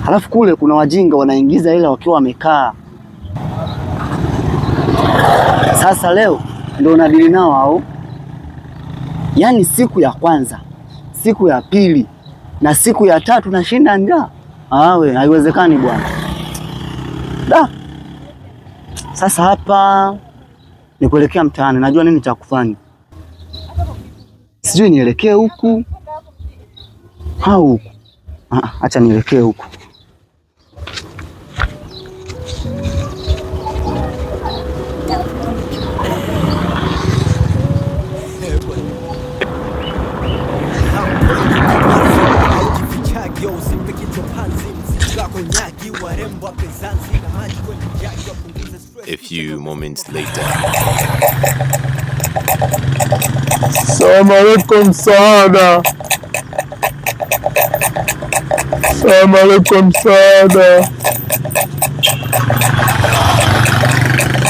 Halafu kule kuna wajinga wanaingiza hela wakiwa wamekaa. Sasa leo ndio unadili nao au? Yaani siku ya kwanza, siku ya pili na siku ya tatu nashinda njaa. Awe, haiwezekani bwana. Da. Sasa hapa ni kuelekea mtaani. Najua nini cha kufanya. Sijui nielekee huku au huku. Acha nielekee huku. A few moments later. Assalamu alaikum Saada. Assalamu alaikum Saada.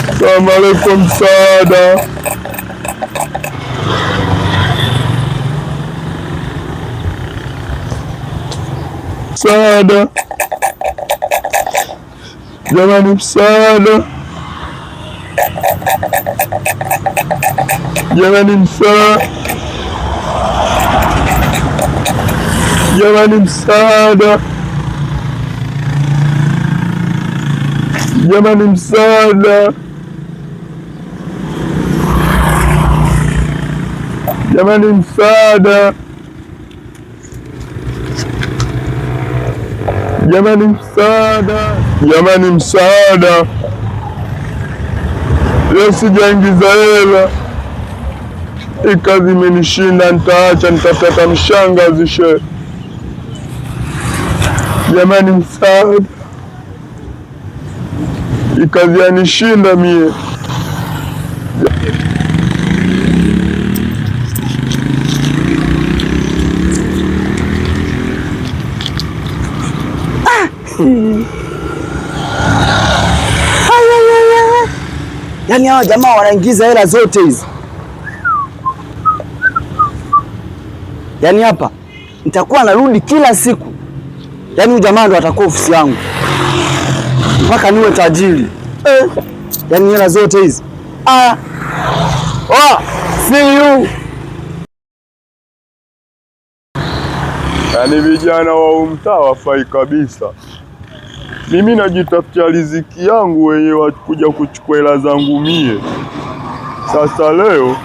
Assalamu alaikum Saada. Saada. Jamani msaada. Jamani msaada. Jamani msaada. Jamani msaada. Jamani msaada. Jamani msaada. Jamani msaada. Leo sijaingiza hela. Hii kazi imenishinda, nitaacha, nitapata mshangazi she. Jamani msaada. Hii kazi yanishinda mie. Yaani hawa jamaa wanaingiza hela zote hizi. Yaani hapa nitakuwa narudi kila siku. Yaani huyu jamaa ndo atakuwa ofisi yangu mpaka niwe tajiri. Yaani hela zote hizi. See you. Yaani vijana wa mtaa wafai kabisa. Mimi najitafutia riziki yangu, wenye wakuja kuchukua hela zangu mie. Sasa leo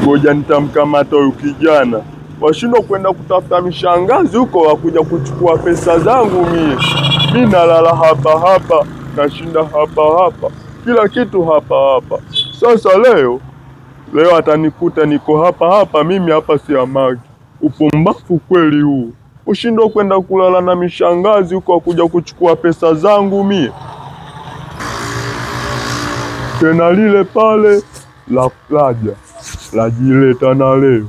ngoja nitamkamata huyu kijana. Washindwa kwenda kutafuta mishangazi huko, wakuja kuchukua pesa zangu mie. Mimi nalala hapa, nashinda hapa, kila kitu hapa. Sasa leo atanikuta niko hapa, mimi hapa si amagi. Upumbavu kweli huu. Ushindwa kwenda kulala na mishangazi huko kuja kuchukua pesa zangu mie. Tena lile pale la plaja lajileta na leo.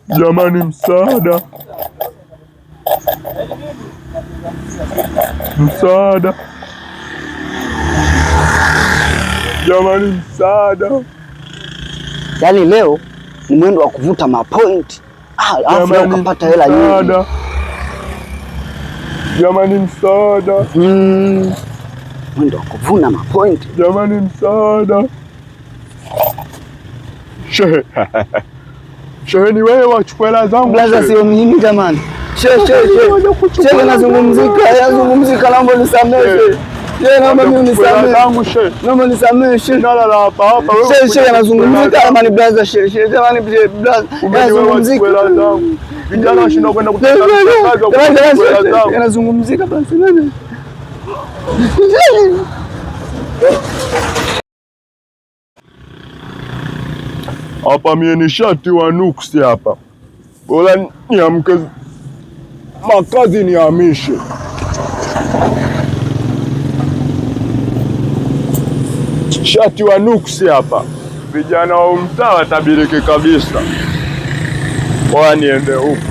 Jamani msaada. Msaada. Jamani msaada. Yaani leo ni mwendo wa kuvuta mapoint. Alafu leo ukapata hela nyingi. Jamani msaada. Mwendo wa kuvuna mapoint. Jamani msaada. Shehe ni wewe wachukua hela zangu. Blaza sio mimi jamani. Shehe nazungumzika, naomba nisamehe. Naomba mimi nisamehe. Naomba nisamehe shehe. Nalala hapa. Shehe anazungumzika kama ni blaza shehe. Jamani blaza. Anazungumzika. Vijana washinda kwenda kutafuta kazi zangu. Anazungumzika basi. Hapa mie nishatiwa nuksi hapa. Bora niamke makazi nihamishe. Shatiwa nuksi hapa. Vijana wa mtaa watabiriki kabisa. Bora niende huko.